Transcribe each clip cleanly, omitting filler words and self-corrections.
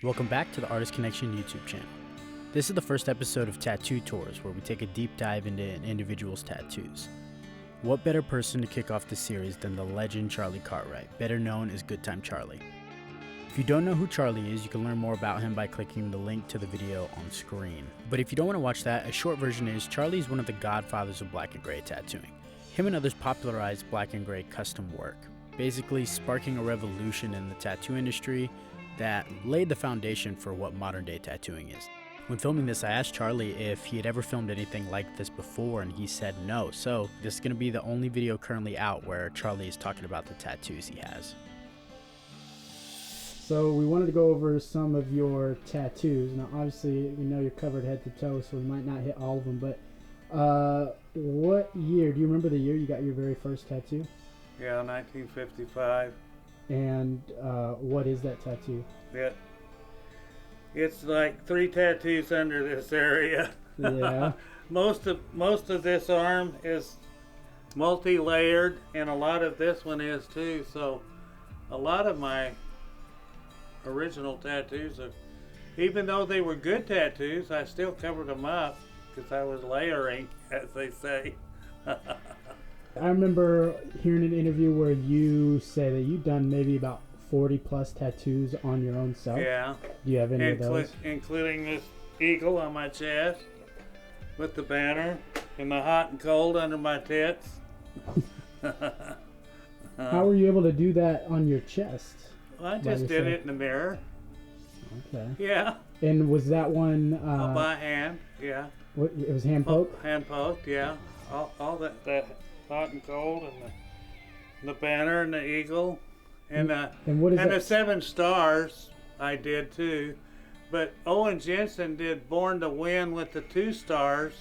Welcome back to the Artist Connection YouTube channel. This is the first episode of Tattoo Tours, where we take a deep dive into an individual's tattoos. What better person to kick off the series than the Legend Charlie Cartwright, better known as Good Time Charlie. If you don't know who Charlie is, you can learn more about him by clicking the link to the video on screen. But if you don't want to watch that, a short version is Charlie is one of the godfathers of black and gray tattooing. Him and others popularized black and gray custom work, basically sparking a revolution in the tattoo industry that laid the foundation for what modern day tattooing is. When filming this, I asked Charlie if he had ever filmed anything like this before, and he said no. So this is going to be the only video currently out where Charlie is talking about the tattoos he has. So we wanted to go over some of your tattoos. Now obviously we know you're covered head to toe, so we might not hit all of them, but what year, do you remember the year you got your very first tattoo? Yeah, 1955. And what is that tattoo? It's like 3 tattoos under this area. Yeah. most of this arm is multi-layered, and a lot of this one is too. So a lot of my original tattoos are, even though they were good tattoos, I still covered them up because I was layering, as they say. I remember hearing an interview where you say that you've done maybe about 40 plus tattoos on your own self. Yeah. Do you have any of those? Including this eagle on my chest with the banner and the hot and cold under my tits. How were you able to do that on your chest? Well, I just did it in the mirror. Okay. Yeah. And was that one by hand? Yeah. What, it was hand poked? Hand poked, yeah. All that hot and cold, and the banner and the eagle, and what is and that? the 7 stars I did too. But Owen Jensen did Born to Win with the 2 stars,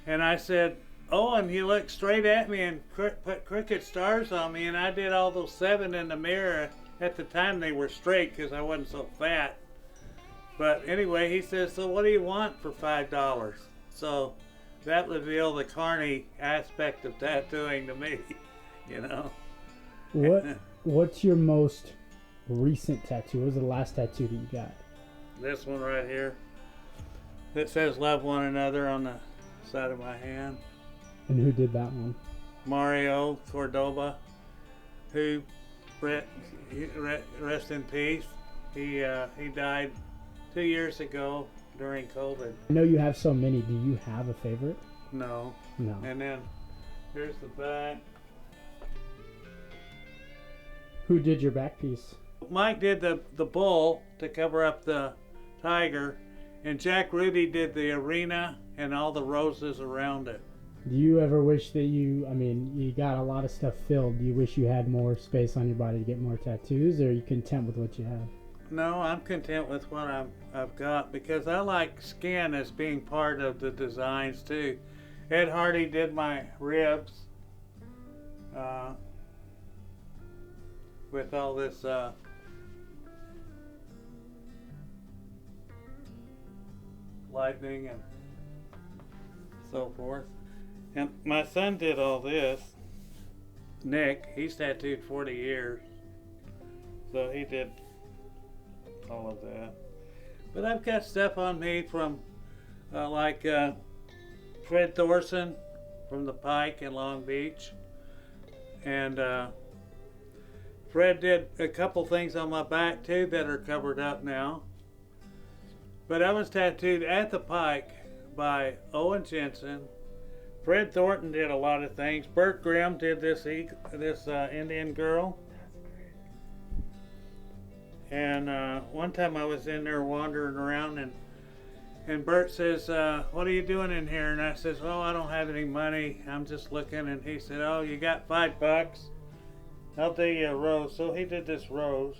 and I said, Owen, you look straight at me and put crooked stars on me, and I did all those 7 in the mirror. At the time they were straight because I wasn't so fat. But anyway, he says, so what do you want for $5? So that revealed the carny aspect of tattooing to me, you know. What's your most recent tattoo? What was the last tattoo that you got? This one right here. It says love one another on the side of my hand. And who did that one? Mario Cordova, who rest in peace. He died 2 years ago during COVID. I know you have so many. Do you have a favorite? No. No. And then here's the back. Who did your back piece? Mike did the bull to cover up the tiger, and Rudy did the arena and all the roses around it. Do you ever wish that you got a lot of stuff filled. Do you wish you had more space on your body to get more tattoos, or are you content with what you have? No, I'm content with what I've got, because I like skin as being part of the designs too. Ed Hardy did my ribs with all this lightning and so forth. And my son did all this. Nick, he's tattooed 40 years, so he did all of that. But I've got stuff on me from like Fred Thorson from the Pike in Long Beach, and Fred did a couple things on my back too that are covered up now. But I was tattooed at the Pike by Owen Jensen. Fred Thornton did a lot of things. Bert Grim did this Indian girl. And one time I was in there wandering around, and Bert says, what are you doing in here? And I says, well, I don't have any money. I'm just looking. And he said, oh, you got $5? I'll do you a rose. So he did this rose.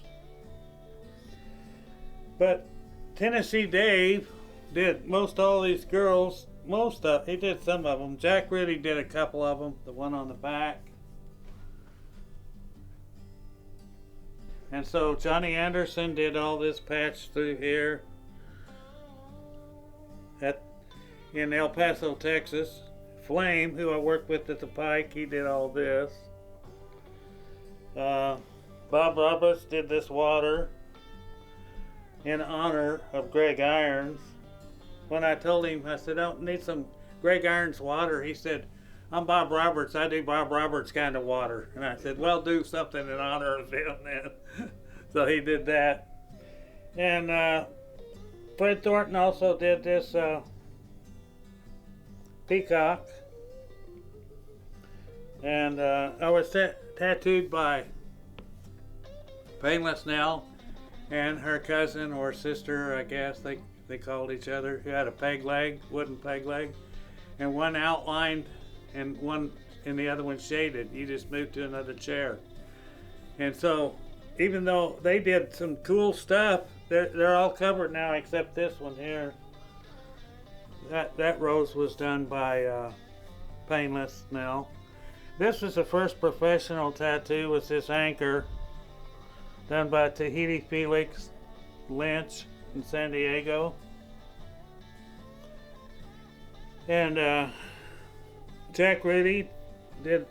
But Tenesse Dave did most all these girls. He did some of them. Rudy did a couple of them. The one on the back. And so Johnny Anderson did all this patch through here in El Paso, Texas. Flame, who I worked with at the Pike, he did all this. Bob Roberts did this water. in honor of Gregg Irons. When I told him, I said, I need some Gregg Irons water, he said, I'm Bob Roberts, I do Bob Roberts kind of water. And I said, well, do something in honor of him then. So he did that. And Fred Thornton also did this peacock. And I was tattooed by Painless Nell and her cousin or sister, I guess they called each other, who had a peg leg, wooden peg leg, and one outlined and the other one shaded. You just moved to another chair. And so even though they did some cool stuff, they're all covered now except this one here. That rose was done by Painless Nell. This was the first professional tattoo, was this anchor done by Tahiti Felix Lynch in San Diego. And Jack Rudy did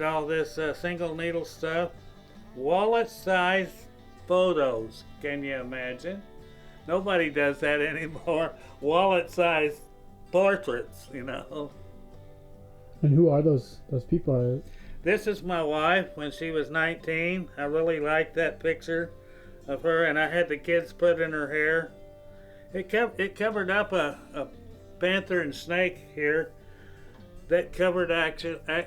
all this single needle stuff. Wallet-sized photos, can you imagine? Nobody does that anymore. Wallet-sized portraits, you know. And who are those people? This is my wife when she was 19. I really liked that picture of her, and I had the kids put in her hair. It covered up a panther and snake here. That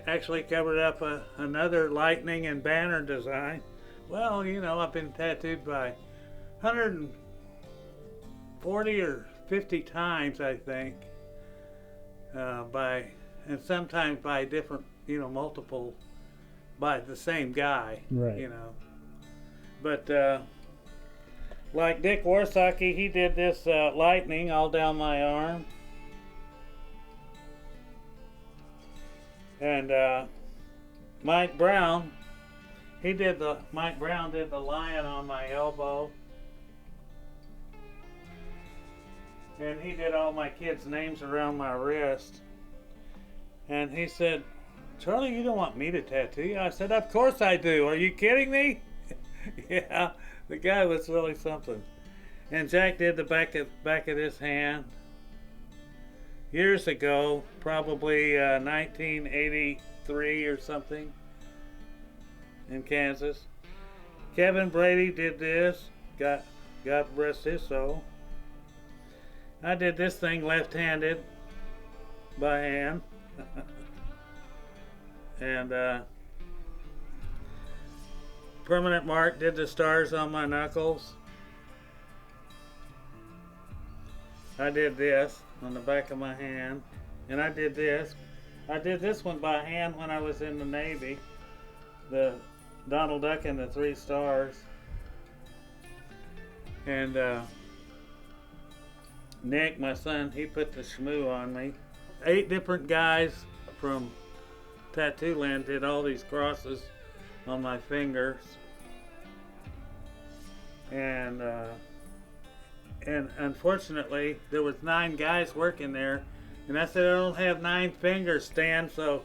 actually covered up another lightning and banner design. Well, you know, I've been tattooed by 140 or 50 times, I think, and sometimes by different, you know, multiple, by the same guy, right? You know. But like Dick Warsocki, he did this lightning all down my arm. And Mike Brown did the lion on my elbow. And he did all my kids' names around my wrist. And he said, Charlie, you don't want me to tattoo you? I said, of course I do. Are you kidding me? Yeah, the guy was really something. And Jack did the back of his hand. Years ago, probably 1983 or something, in Kansas. Kevin Brady did this. God rest his soul. I did this thing left-handed by hand. And Permanent Mark did the stars on my knuckles. I did this on the back of my hand, and I did this. I did this one by hand when I was in the Navy, the Donald Duck and the 3 stars. And Nick, my son, he put the shmoo on me. 8 different guys from Tattoo Land did all these crosses on my fingers. And unfortunately, there was 9 guys working there, and I said, I don't have 9 fingers, Stan, so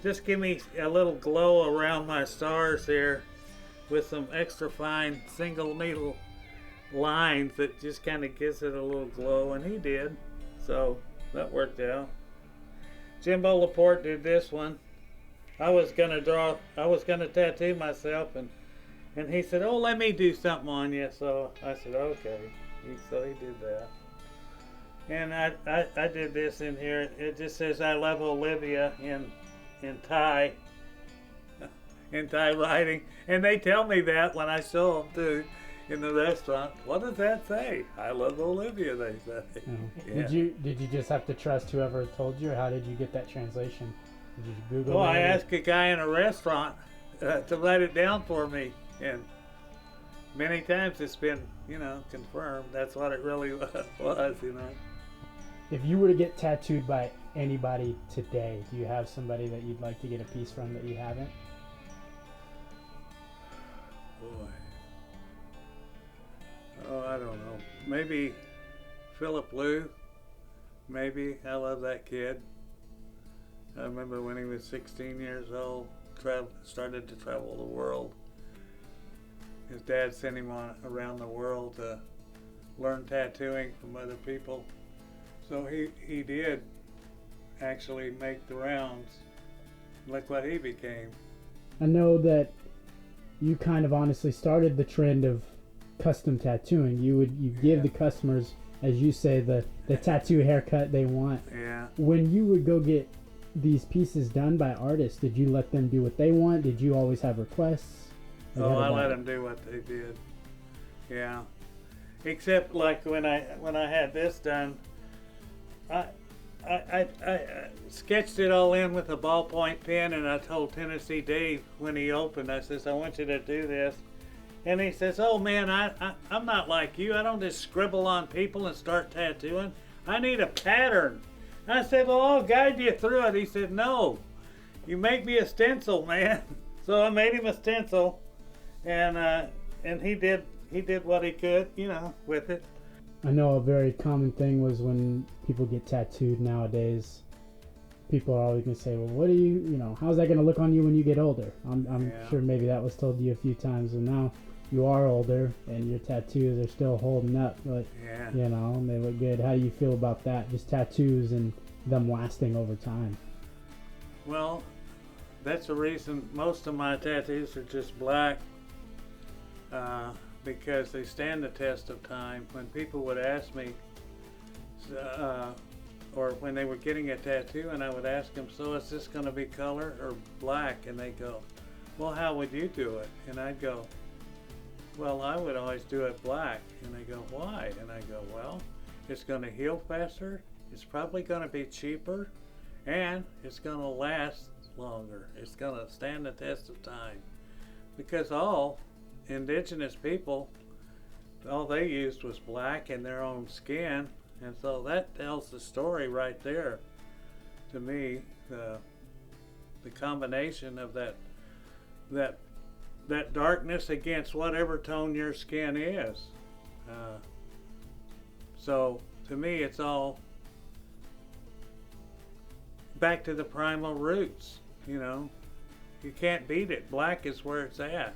just give me a little glow around my stars there with some extra fine single needle lines that just kind of gives it a little glow, and he did, so that worked out. Jimbo Laporte did this one. I was gonna tattoo myself, and he said, oh, let me do something on you, so I said, okay. So he did that. And I did this in here. It just says, I love Olivia in Thai. In Thai writing. And they tell me that when I show them too in the restaurant. What does that say? I love Olivia, they say. Oh. Yeah. Did you just have to trust whoever told you, or how did you get that translation? Did you Google it? I asked a guy in a restaurant to write it down for me. And many times it's been, you know, confirmed. That's what it really was, you know. If you were to get tattooed by anybody today, do you have somebody that you'd like to get a piece from that you haven't? Boy. Oh, I don't know. Maybe Felipe Lou. Maybe. I love that kid. I remember when he was 16 years old, started to travel the world. his dad sent him on around the world to learn tattooing from other people. So he did actually make the rounds. Look what he became. I know that you kind of honestly started the trend of custom tattooing. You give the customers, as you say, the tattoo haircut they want. Yeah. When you would go get these pieces done by artists, did you let them do what they want? Did you always have requests? Oh, I let them do what they did. Yeah. Except like when I had this done, I sketched it all in with a ballpoint pen, and I told Tenesse Dave when he opened, I says, I want you to do this. And he says, oh man, I'm not like you. I don't just scribble on people and start tattooing. I need a pattern. I said, well, I'll guide you through it. He said, no, you make me a stencil, man. So I made him a stencil, and he did what he could, with it. I know a very common thing was when people get tattooed nowadays, people are always going to say, well, what do you, how's that going to look on you when you get older? I'm sure maybe that was told to you a few times, and now you are older and your tattoos are still holding up, but, they look good. How do you feel about that? Just tattoos and them lasting over time? Well, that's the reason most of my tattoos are just black. Because they stand the test of time. When people would ask me, or when they were getting a tattoo, and I would ask them, so is this going to be color or black? And they go, well, how would you do it? And I'd go, well, I would always do it black. And they go, why? And I go, well, it's going to heal faster, it's probably going to be cheaper, and it's going to last longer. It's going to stand the test of time. Because all indigenous people, all they used was black in their own skin, and so that tells the story right there to me. The combination of that darkness against whatever tone your skin is. So to me, it's all back to the primal roots. You can't beat it. Black is where it's at.